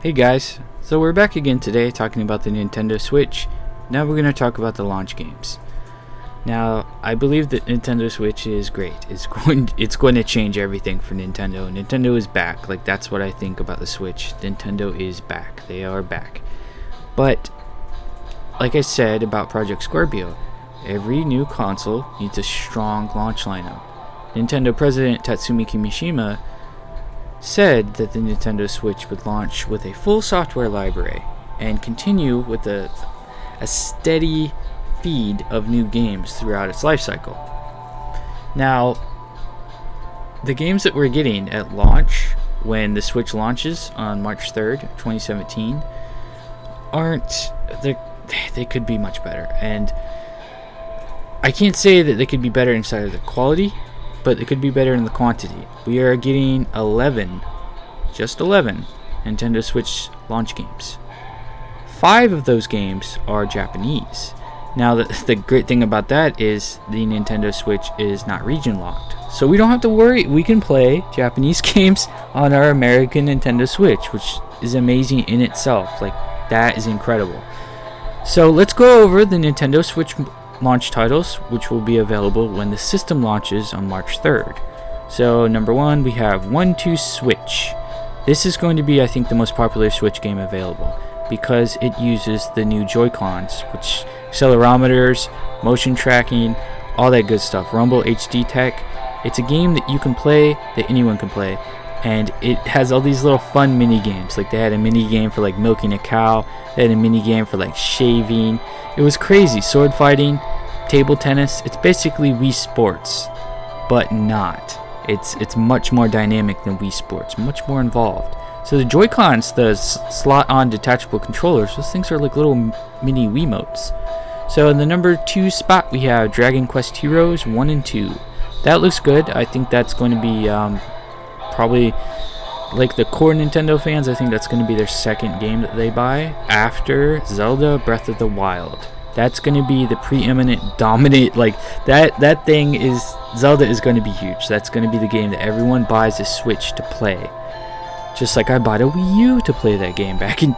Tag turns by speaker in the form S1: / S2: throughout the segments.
S1: Hey guys, so we're back again today talking about the Nintendo Switch. Now we're going to talk about the launch games. Now, I believe that Nintendo Switch is great. It's going to change everything for Nintendo. Nintendo is back. Like, that's what I think about the Switch. Nintendo is back. They are back. But like I said about Project Scorpio, every new console needs a strong launch lineup. Nintendo President Tatsumi Kimishima said that the Nintendo Switch would launch with a full software library and continue with a steady feed of new games throughout its life cycle. Now, the games that we're getting at launch when the Switch launches on March 3rd, 2017 they could be much better. And I can't say that they could be better inside of the quality, but it could be better in the quantity. We are getting 11 Nintendo Switch launch games. 5 of those games are Japanese. Now, the great thing about that is the Nintendo Switch is not region locked. So we don't have to worry. We can play Japanese games on our American Nintendo Switch, which is amazing in itself. Like, that is incredible. So let's go over the Nintendo Switch launch titles, which will be available when the system launches on March 3rd. So number 1, we have 1-2 Switch. This is going to be, I think, the most popular Switch game available because it uses the new Joy-Cons, which accelerometers, motion tracking, all that good stuff. Rumble HD tech. It's a game that you can play, that anyone can play, and it has all these little fun mini games. Like, they had a mini game for like milking a cow. They had a mini game for like shaving. It was crazy. Sword fighting, table tennis. It's basically Wii Sports, but not. It's much more dynamic than Wii Sports, much more involved. So the Joy-Cons, the slot-on detachable controllers, those things are like little mini Wiimotes. So in the number 2 spot, we have Dragon Quest Heroes 1 and 2. That looks good. I think that's going to be probably, like the core Nintendo fans, I think that's going to be their second game that they buy after Zelda Breath of the Wild. That's going to be the preeminent, dominant, like, that thing is, Zelda is going to be huge. That's going to be the game that everyone buys a Switch to play. Just like I bought a Wii U to play that game back in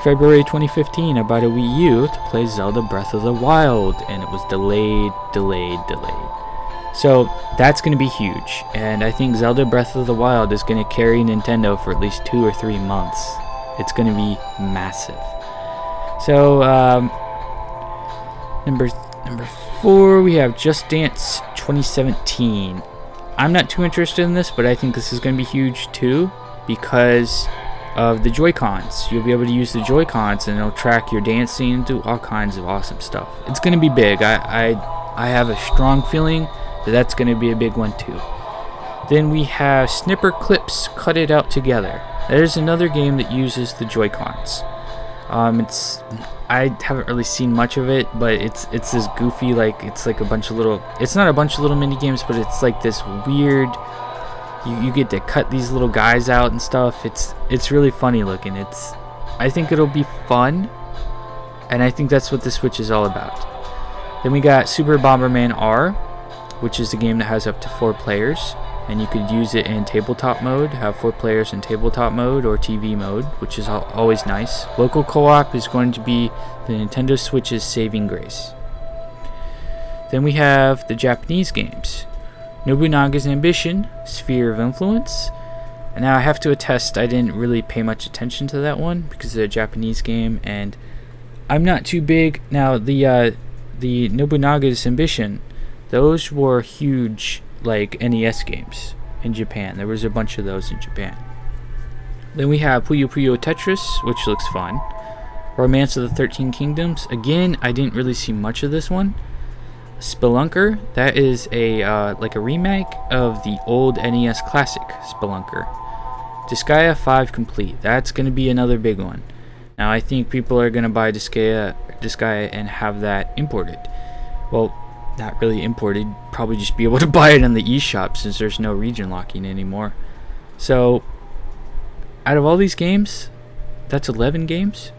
S1: February 2015. I bought a Wii U to play Zelda Breath of the Wild, and it was delayed. So that's going to be huge, and I think Zelda Breath of the Wild is going to carry Nintendo for at least 2 or 3 months. It's going to be massive. So number 4, we have Just Dance 2017. I'm not too interested in this, but I think this is going to be huge too because of the Joy-Cons. You'll be able to use the Joy-Cons and it'll track your dancing and do all kinds of awesome stuff. It's going to be big. I have a strong feeling that that's going to be a big one too. Then we have Snipper Clips Cut It Out Together. There's another game that uses the Joy-Cons. I haven't really seen much of it, but it's this goofy, like, it's like a bunch of little, it's not a bunch of little mini games, but it's like this weird, you get to cut these little guys out and stuff. It's really funny looking. I think it'll be fun, and I think that's what the Switch is all about. Then we got Super Bomberman R, which is a game that has up to 4 players, and you could use it in tabletop mode, have 4 players in tabletop mode or TV mode, which is always nice. Local co-op is going to be the Nintendo Switch's saving grace. Then we have the Japanese games. Nobunaga's Ambition, Sphere of Influence. And now I have to attest, I didn't really pay much attention to that one because it's a Japanese game, and I'm not too big. Now, the Nobunaga's Ambition, those were huge, like, NES games in Japan. There was a bunch of those in Japan. Then we have Puyo Puyo Tetris, which looks fun. Romance of the 13 Kingdoms. Again, I didn't really see much of this one. Spelunker, that is a like a remake of the old NES classic Spelunker. Disgaea 5 Complete. That's going to be another big one. Now, I think people are going to buy Disgaea and have that imported. Well, not really imported, probably just be able to buy it on the eShop since there's no region locking anymore. So, out of all these games, that's 11 games.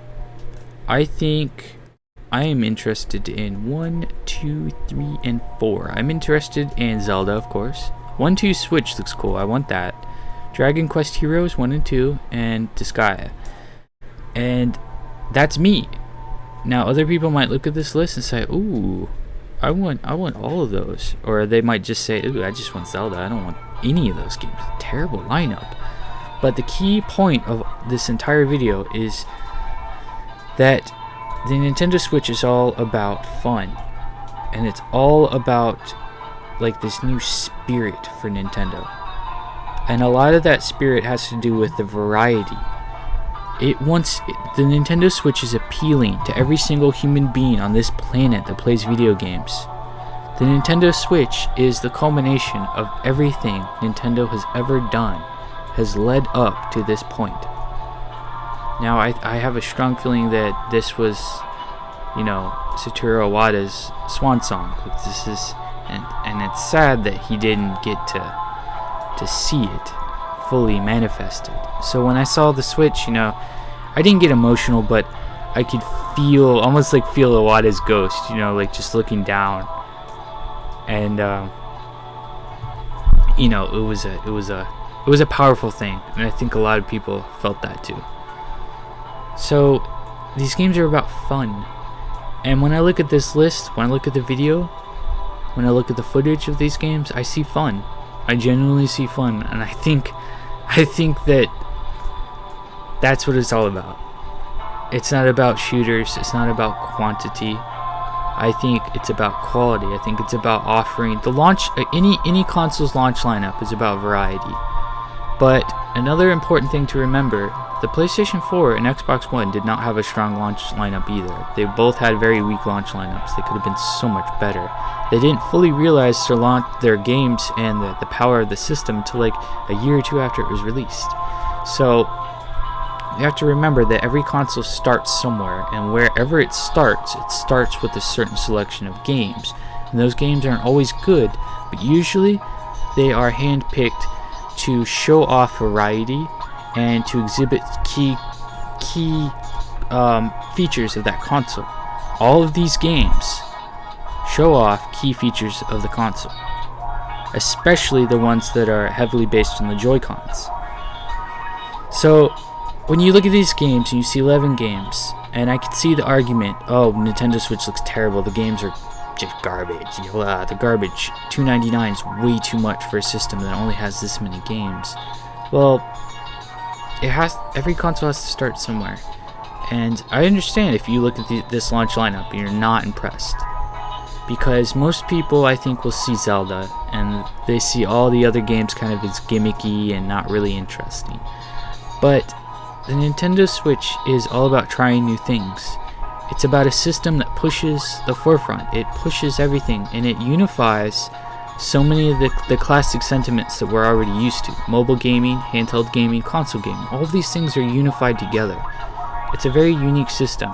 S1: I think I am interested in 1, 2, 3, and 4. I'm interested in Zelda, of course. 1-2 Switch looks cool. I want that. Dragon Quest Heroes 1 and 2, and Disgaea. And that's me. Now, other people might look at this list and say, ooh, I want all of those. Or they might just say, ooh, I just want Zelda. I don't want any of those games. Terrible lineup. But the key point of this entire video is that the Nintendo Switch is all about fun. And it's all about like this new spirit for Nintendo. And a lot of that spirit has to do with the variety. The Nintendo Switch is appealing to every single human being on this planet that plays video games. The Nintendo Switch is the culmination of everything Nintendo has ever done, has led up to this point. Now, I have a strong feeling that this was, Satoru Iwata's swan song. This is, and it's sad that he didn't get to see it fully manifested. So when I saw the Switch, I didn't get emotional, but I could almost feel Iwata's ghost, like just looking down. And it was a powerful thing, and I think a lot of people felt that too. So these games are about fun. And when I look at this list, when I look at the video, when I look at the footage of these games, I see fun. I genuinely see fun, and I think that that's what it's all about. It's not about shooters, it's not about quantity. I think it's about quality. I think it's about offering the launch, any console's launch lineup is about variety. But another important thing to remember, the PlayStation 4 and Xbox One did not have a strong launch lineup either. They both had very weak launch lineups. They could have been so much better. They didn't fully realize to launch their games and the power of the system until like a year or two after it was released. So you have to remember that every console starts somewhere, and wherever it starts with a certain selection of games. And those games aren't always good, but usually they are handpicked to show off variety and to exhibit key features of that console. All of these games show off key features of the console, especially the ones that are heavily based on the Joy-Cons. So when you look at these games and you see 11 games, and I can see the argument, oh, Nintendo Switch looks terrible, the games are just garbage, the garbage, $2.99 is way too much for a system that only has this many games. Well, every console has to start somewhere, and I understand if you look at this launch lineup and you're not impressed, because most people, I think, will see Zelda and they see all the other games kind of as gimmicky and not really interesting. But the Nintendo Switch is all about trying new things. It's about a system that pushes the forefront. It pushes everything, and it unifies so many of the classic sentiments that we're already used to. Mobile gaming, handheld gaming, console gaming. All of these things are unified together. It's a very unique system.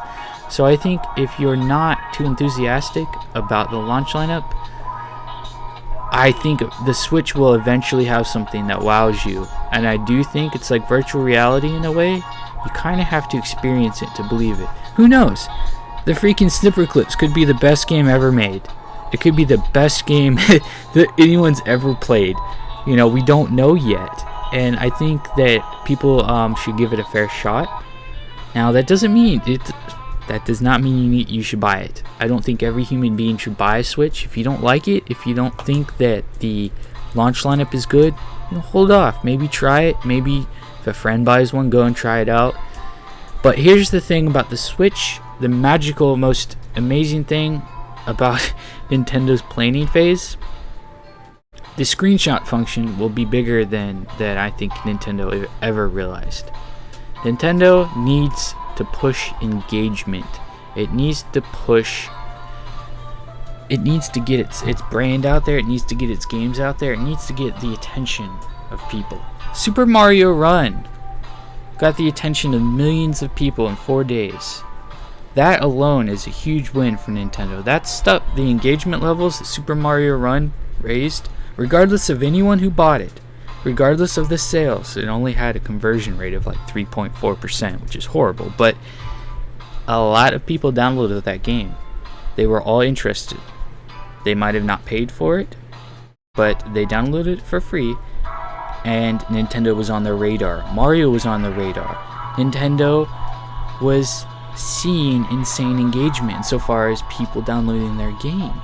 S1: So I think if you're not too enthusiastic about the launch lineup, I think the Switch will eventually have something that wows you. And I do think it's like virtual reality in a way. You kind of have to experience it to believe it. Who knows? The freaking Snipper Clips could be the best game ever made. It could be the best game that anyone's ever played. We don't know yet. And I think that people should give it a fair shot. Now, that doesn't mean that does not mean you should buy it. I don't think every human being should buy a Switch. If you don't like it, if you don't think that the launch lineup is good, hold off. Maybe try it. Maybe if a friend buys one, go and try it out. But here's the thing about the Switch. The magical, most amazing thing about Nintendo's planning phase, the screenshot function will be bigger than I think Nintendo ever realized. Nintendo needs to push engagement. It needs to get its brand out there. It needs to get its games out there. It needs to get the attention of people. Super Mario Run got the attention of millions of people in 4 days. That alone is a huge win for Nintendo. That stuff, the engagement levels that Super Mario Run raised, regardless of anyone who bought it, regardless of the sales, it only had a conversion rate of like 3.4%, which is horrible. But a lot of people downloaded that game. They were all interested. They might have not paid for it, but they downloaded it for free. and Nintendo was on their radar. Mario was on the radar. Nintendo was seeing insane engagement insofar as people downloading their game.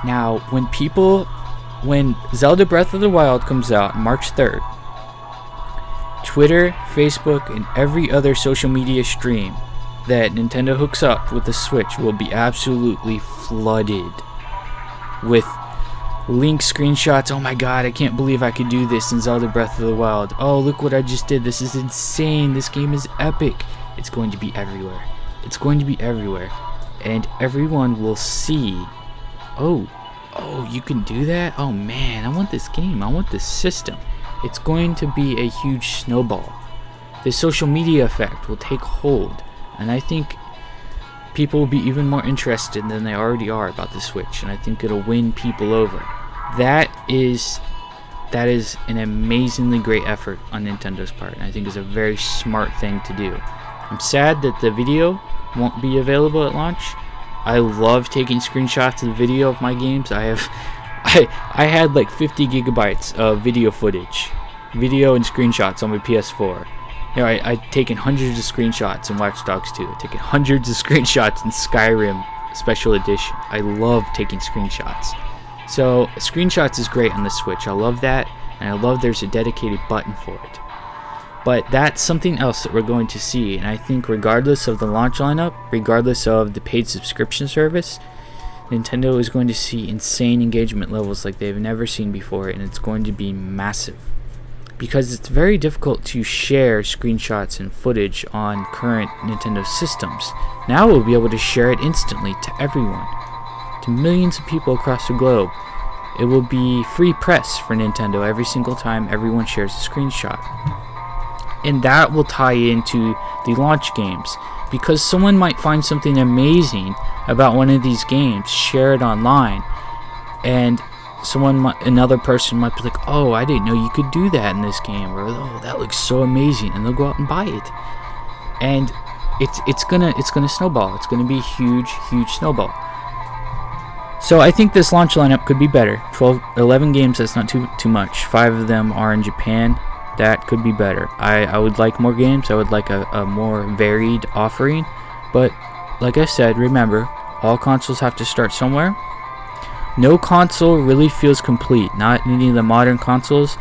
S1: Now, when Zelda Breath of the Wild comes out March 3rd, Twitter, Facebook, and every other social media stream that Nintendo hooks up with the Switch will be absolutely flooded with link screenshots. Oh my god, I can't believe I could do this in Zelda Breath of the Wild. Oh, look what I just did. This is insane. This game is epic. It's going to be everywhere. It's going to be everywhere. And everyone will see, oh, you can do that? Oh man, I want this game. I want this system. It's going to be a huge snowball. The social media effect will take hold. And I think people will be even more interested than they already are about the Switch. And I think it'll win people over. That is an amazingly great effort on Nintendo's part. And I think is a very smart thing to do. I'm sad that the video won't be available at launch. I love taking screenshots of the video of my games. I had like 50 gigabytes of video footage, video and screenshots on my PS4. You know, I'd taken hundreds of screenshots in Watch Dogs 2. I'd taken hundreds of screenshots in Skyrim Special Edition. I love taking screenshots. So screenshots is great on the Switch. I love that, and I love there's a dedicated button for it. But that's something else that we're going to see, and I think regardless of the launch lineup, regardless of the paid subscription service, Nintendo is going to see insane engagement levels like they've never seen before, and it's going to be massive. Because it's very difficult to share screenshots and footage on current Nintendo systems. Now we'll be able to share it instantly to everyone, to millions of people across the globe. It will be free press for Nintendo every single time everyone shares a screenshot. And that will tie into the launch games, because someone might find something amazing about one of these games, share it online, and another person might be like, oh, I didn't know you could do that in this game, or oh, that looks so amazing, and they'll go out and buy it. And it's gonna snowball. It's gonna be a huge snowball. So I think this launch lineup could be better. 11 games, that's not too much. 5 of them are in Japan. That could be better. I would like more games. I would like a more varied offering. But like I said, remember, all consoles have to start somewhere. No console really feels complete. Not any of the modern consoles.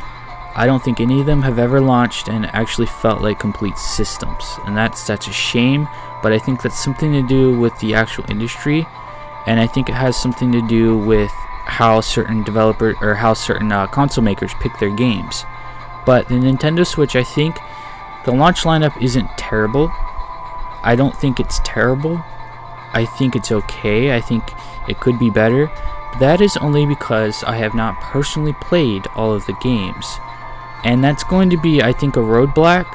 S1: I don't think any of them have ever launched and actually felt like complete systems. And that's a shame. But I think that's something to do with the actual industry. And I think it has something to do with how certain developers or how certain console makers pick their games. But the Nintendo Switch, I think the launch lineup isn't terrible. I don't think it's terrible. I think it's okay. I think it could be better. But that is only because I have not personally played all of the games. And that's going to be, I think, a roadblock.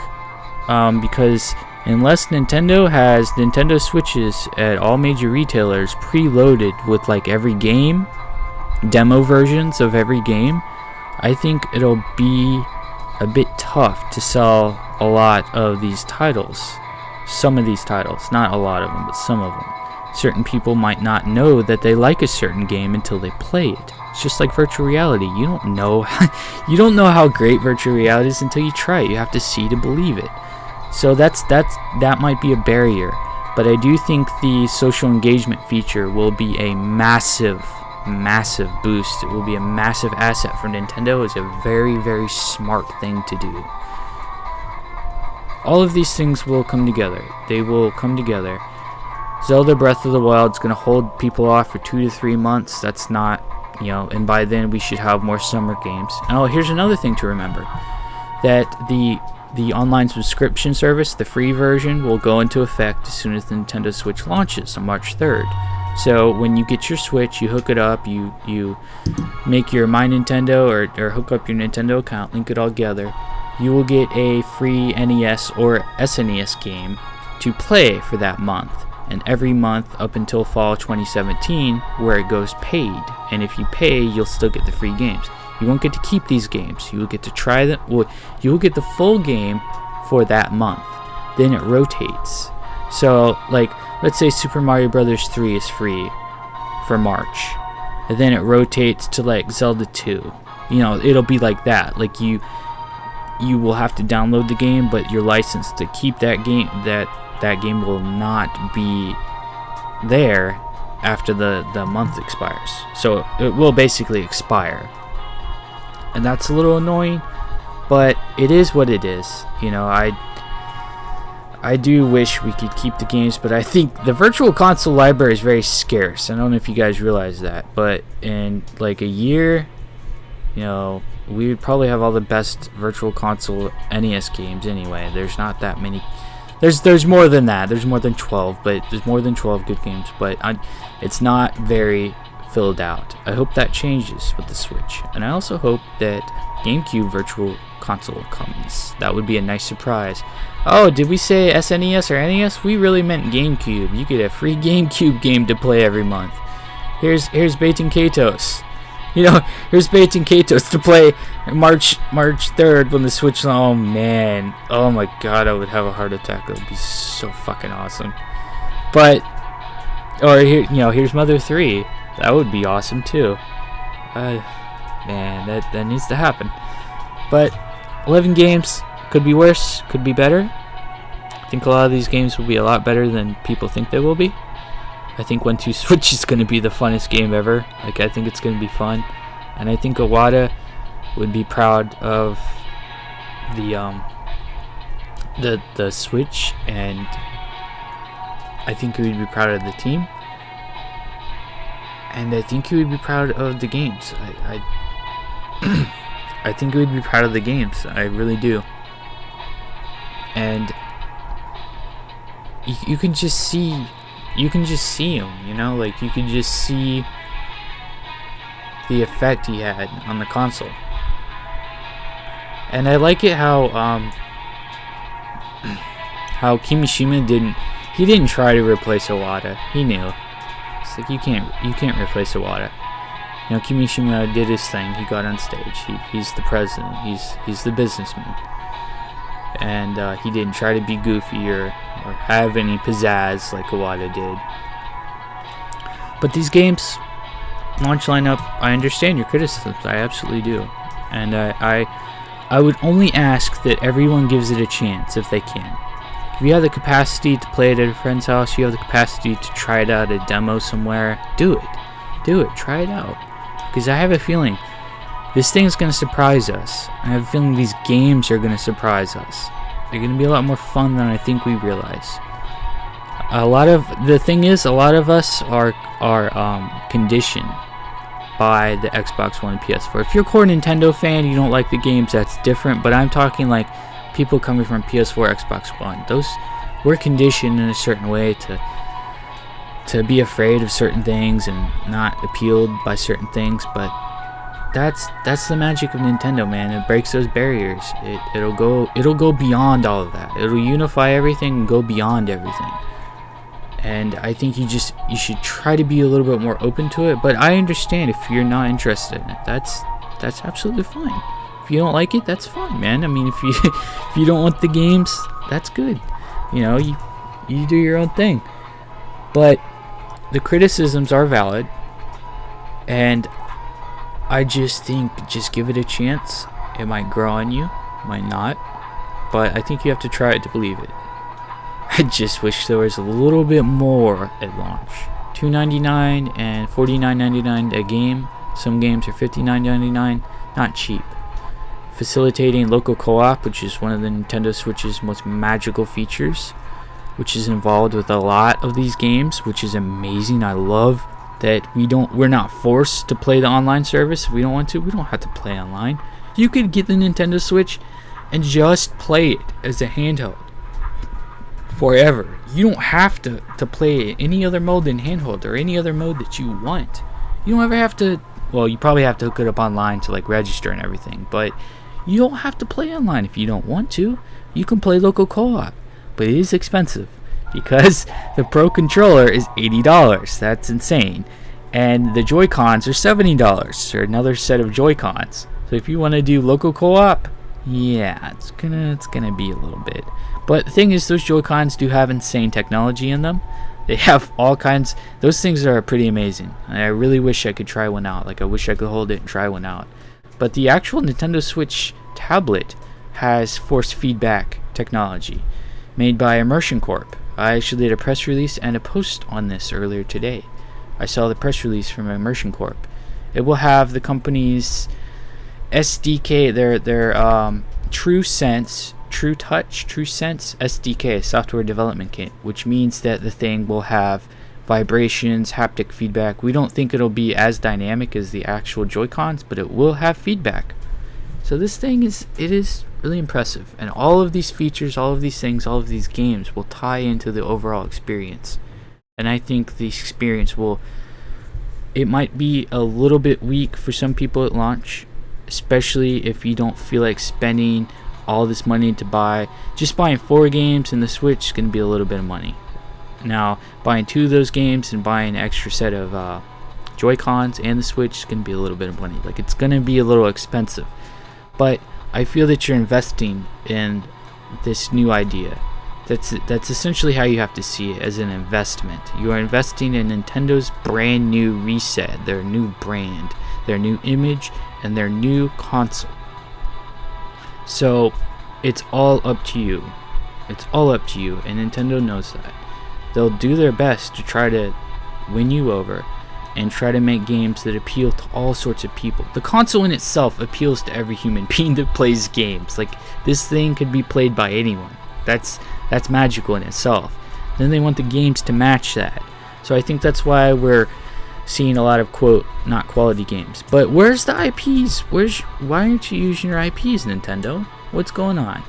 S1: Because unless Nintendo has Nintendo Switches at all major retailers preloaded with like every game, demo versions of every game, I think it'll be a bit tough to sell a lot of these titles. Some of these titles, not a lot of them, but some of them. Certain people might not know that they like a certain game until they play it. It's just like virtual reality. You don't know how great virtual reality is until you try it. You have to see to believe it. So that might be a barrier. But I do think the social engagement feature will be a massive boost. It will be a massive asset for Nintendo. It's a very smart thing to do. All of these things will come together. They will come together. Zelda Breath of the Wild is going to hold people off for 2 to 3 months. That's not, and by then we should have more summer games. Oh, here's another thing to remember. That the online subscription service, the free version, will go into effect as soon as the Nintendo Switch launches on March 3rd. So when you get your Switch, you hook it up, you make your My Nintendo or hook up your Nintendo account, link it all together. You will get a free NES or SNES game to play for that month. And every month up until fall 2017, where it goes paid. And if you pay, you'll still get the free games. You won't get to keep these games. You will get to try them. Well, you will get the full game for that month. Then it rotates. So, like, let's say Super Mario Bros. 3 is free for March. And then it rotates to, like, Zelda 2. You know, it'll be like that. Like you will have to download the game, but your license to keep that game will not be there after the month expires. So it will basically expire, and that's a little annoying, but it is what it is. You know, I do wish we could keep the games, but I think the virtual console library is very scarce. I don't know if you guys realize that, but in like a year, you know, we would probably have all the best virtual console NES games anyway. There's not that many. There's more than that. There's more than 12, but there's more than 12 good games, but it's not very filled out. I hope that changes with the Switch, and I also hope that GameCube Virtual Console comes. That would be a nice surprise. Oh, did we say SNES or NES? We really meant GameCube. You get a free GameCube game to play every month. Here's Baiting Katos. You know, here's Baiting Katos to play March 3rd when the Switch. Oh man, oh my god, I would have a heart attack. That would be so fucking awesome. But or here, you know, here's Mother 3. That would be awesome too. Man, that needs to happen. But 11 games could be worse, could be better. I think a lot of these games will be a lot better than people think they will be. I think 1-2 Switch is going to be the funnest game ever. Like, I think it's going to be fun, and I think Iwata would be proud of the Switch, and I think he would be proud of the team, and I think he would be proud of the games. I think he would be proud of the games. I really do. And you can just see him, you know, like you can just see the effect he had on the console. And I like it how Kimishima didn't try to replace Iwata. He knew. It's like you can't replace Iwata. You know, Kimishima did his thing. He got on stage. He's the president. He's the businessman. And he didn't try to be goofy or have any pizzazz like Iwata did. But these games, launch lineup, I understand your criticisms. I absolutely do. And I would only ask that everyone gives it a chance if they can. If you have the capacity to play it at a friend's house, you have the capacity to try it out, a demo somewhere, do it. Try it out. Because I have a feeling this thing's going to surprise us. I have a feeling these games are going to surprise us. They're going to be a lot more fun than I think we realize. The thing is, a lot of us are conditioned by the Xbox One and PS4. If you're a core Nintendo fan, you don't like the games, that's different. But I'm talking like people coming from PS4, Xbox One. We're conditioned in a certain way to be afraid of certain things and not appealed by certain things, but that's the magic of Nintendo, man. It breaks those barriers. It'll go beyond all of that. It'll unify everything and go beyond everything. And I think you should try to be a little bit more open to it. But I understand if you're not interested in it. That's absolutely fine. If you don't like it, that's fine, man. I mean, if you don't want the games, that's good. You know, you do your own thing. But the criticisms are valid, and I just think, just give it a chance. It might grow on you, might not, but I think you have to try it to believe it. I just wish there was a little bit more at launch. $2.99 and $49.99 a game. Some games are $59.99. Not cheap. Facilitating local co-op, which is one of the Nintendo Switch's most magical features, which is involved with a lot of these games, which is amazing. I love that we're not forced to play the online service. If we don't want to, we don't have to play online. You could get the Nintendo Switch and just play it as a handheld forever. You don't have to play it any other mode than handheld or any other mode that you want. You don't ever have to, well, you probably have to hook it up online to like register and everything, but you don't have to play online if you don't want to. You can play local co-op, but it is expensive because the Pro Controller is $80. That's insane. And the Joy-Cons are $70 or another set of Joy-Cons. So if you want to do local co-op, yeah, it's gonna be a little bit. But the thing is, those Joy-Cons do have insane technology in them. They have all kinds. Those things are pretty amazing. I really wish I could try one out. Like, I wish I could hold it and try one out. But the actual Nintendo Switch tablet has force feedback technology made by Immersion Corp. I actually did a press release and a post on this earlier today. I saw the press release from Immersion Corp. It will have the company's SDK, their TrueSense SDK, software development kit, which means that the thing will have vibrations, haptic feedback. We don't think it'll be as dynamic as the actual Joy-Cons, but it will have feedback. So this thing is really impressive, and all of these features, all of these things, all of these games will tie into the overall experience. And I think the experience it might be a little bit weak for some people at launch, especially if you don't feel like spending all this money to buy. Just buying 4 games and the Switch is going to be a little bit of money. Now, buying 2 of those games and buying an extra set of Joy-Cons and the Switch is going to be a little bit of money. Like, it's going to be a little expensive. But I feel that you're investing in this new idea. That's essentially how you have to see it, as an investment. You are investing in Nintendo's brand new reset, their new brand, their new image, and their new console. So it's all up to you. It's all up to you, and Nintendo knows that. They'll do their best to try to win you over and try to make games that appeal to all sorts of people. The console in itself appeals to every human being that plays games. Like, this thing could be played by anyone. That's magical in itself. Then they want the games to match that. So I think that's why we're seeing a lot of, quote, not quality games. But where's the IPs? Why aren't you using your IPs, Nintendo? What's going on?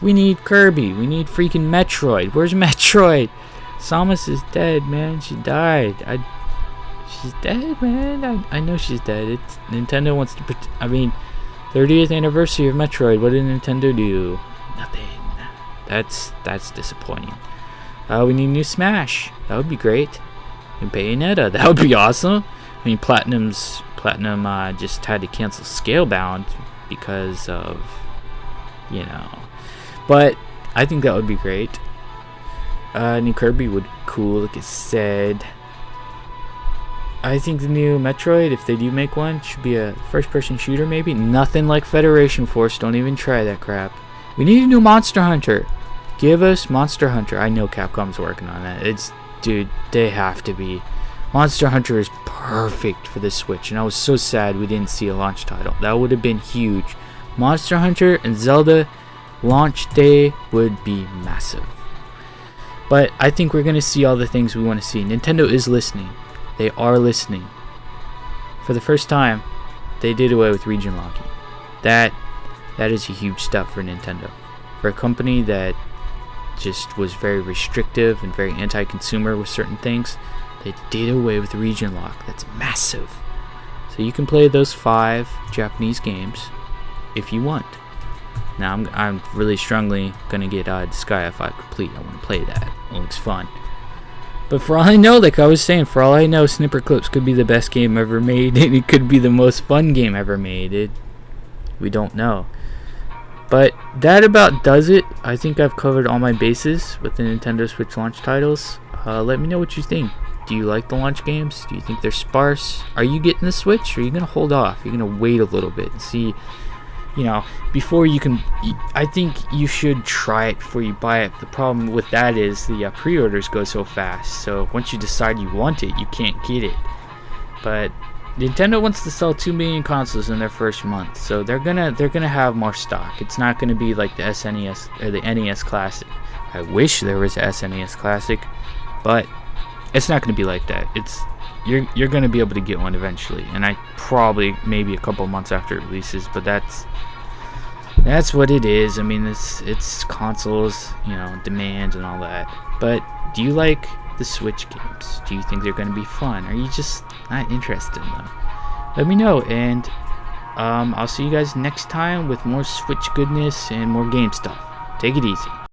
S1: We need Kirby. We need freaking Metroid. Where's Metroid? Samus is dead, man. She died. She's dead, man. I know she's dead. It's Nintendo wants to 30th anniversary of Metroid. What did Nintendo do? Nothing. That's disappointing. We need new Smash. That would be great. And Bayonetta. That would be awesome. I mean, Platinum just had to cancel Scalebound because of, But I think that would be great. New Kirby would be cool, like I said. I think the new Metroid, if they do make one, should be a first-person shooter maybe. Nothing like Federation Force. Don't even try that crap. We need a new Monster Hunter. Give us Monster Hunter. I know Capcom's working on that. Dude, they have to be. Monster Hunter is perfect for the Switch, and I was so sad we didn't see a launch title. That would have been huge. Monster Hunter and Zelda launch day would be massive. But I think we're going to see all the things we want to see. Nintendo is listening. They are listening. For the first time, they did away with region locking. That is a huge step for Nintendo. For a company that just was very restrictive and very anti-consumer with certain things, they did away with region lock. That's massive. So you can play those 5 Japanese games if you want. Now I'm really strongly gonna get Disgaea 5 complete. I want to play that. It looks fun. But for all I know, like I was saying, for all I know, Snipper Clips could be the best game ever made, and it could be the most fun game ever made. We don't know. But that about does it. I think I've covered all my bases with the Nintendo Switch launch titles. Let me know what you think. Do you like the launch games? Do you think they're sparse? Are you getting the Switch, or are you gonna hold off? You're gonna wait a little bit and see, before you can. I think you should try it before you buy it. The problem with that is the pre-orders go so fast. So once you decide you want it, you can't get it. But Nintendo wants to sell 2 million consoles in their first month, so they're gonna have more stock. It's not gonna be like the SNES or the NES Classic. I wish there was a SNES Classic, but it's not gonna be like that. You're gonna be able to get one eventually, and I probably maybe a couple months after it releases. But that's what it is. I mean, it's consoles, demand and all that. But do you like the Switch games? Do you think they're going to be fun? Are you just not interested in them? Let me know, and I'll see you guys next time with more Switch goodness and more game stuff. Take it easy.